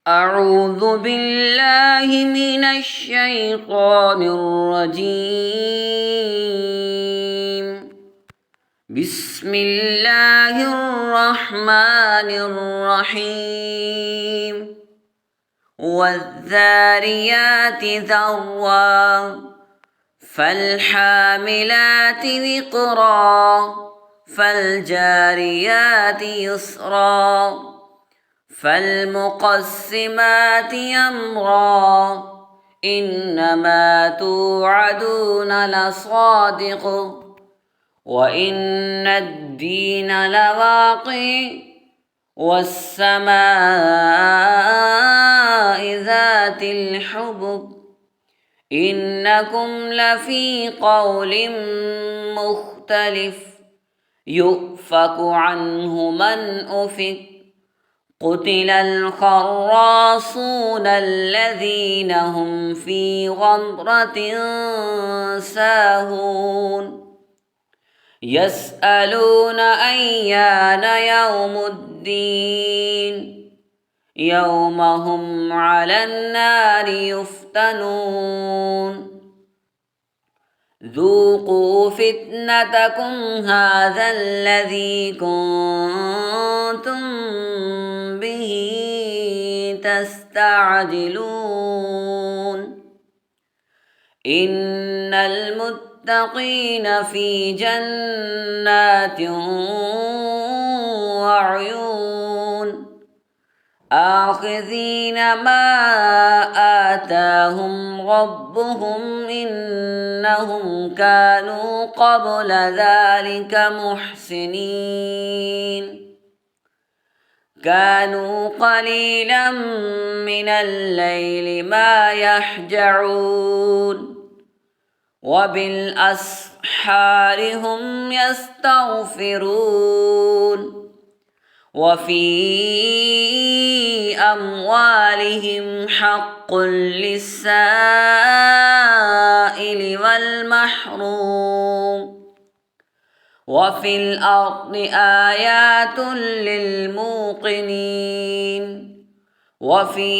أعوذ بالله من الشيطان الرجيم. بسم الله الرحمن الرحيم. والذاريات ذروا فالحاملات وقرا فالجاريات يسرا فالمقسمات أمرا إنما توعدون لصادق وإن الدين لواقع والسماء ذات الحبك إنكم لفي قول مختلف يؤفك عنه من أفك قتل الخراصون الذين هم في غمرة ساهون يسألون أيان يوم الدين يوم هم على النار يفتنون ذوقوا فتنتكم هذا الذي كنتم به تستعجلون إن المتقين في جنات وعيون آخذين ما آتاهم ربهم إنهم كانوا قبل ذلك محسنين كانوا قليلا من الليل ما يهجعون وبالأسحار هم يستغفرون وفي أموالهم حق للسائل والمحروم وفي الأرض آيات للموقنين وفي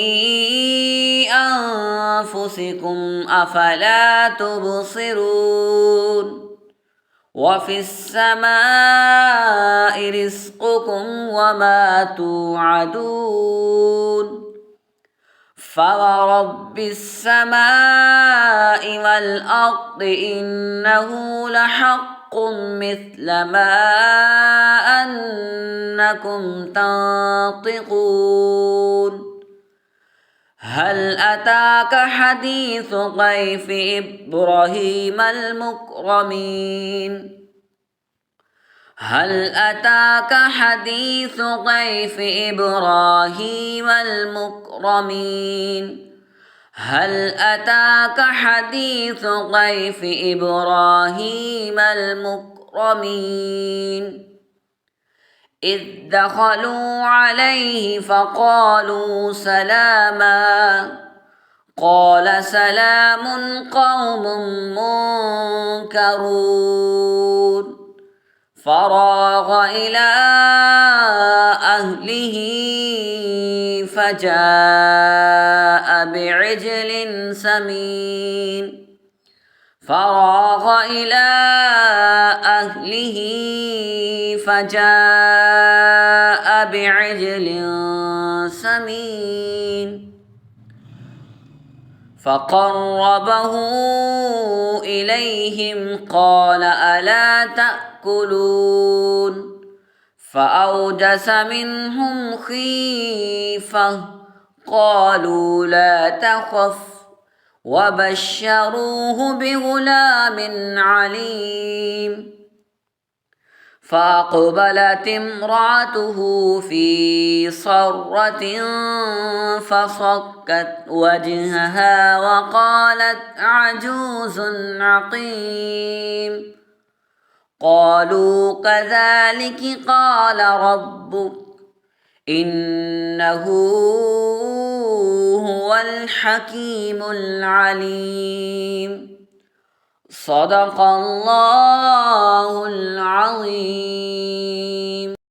أنفسكم أفلا تبصرون وفي السماء رزقكم وما توعدون فورب السماء والأرض إنه لحق مثل ما أنكم تنطقون هل أتاك حديث ضيف إبراهيم المكرمين هل أتاك حديث ضيف إبراهيم المكرمين هل أتاك حديث ضيف إبراهيم المكرمين إذ دخلوا عليه فقالوا سلاما قال سلام قوم منكرون فراغ إلى أهله فجاء بعجل سمين فراغ إلى أهله فجاء بعجل سمين فقربه إليهم قال ألا تأكلون فأوجس منهم خيفة قالوا لا تخف وبشروه بغلام عليم فأقبلت امرأته في صرة فصكت وجهها وقالت عجوز عقيم قالوا كذلك قال ربك إنه هو الحكيم العليم صدق الله العظيم.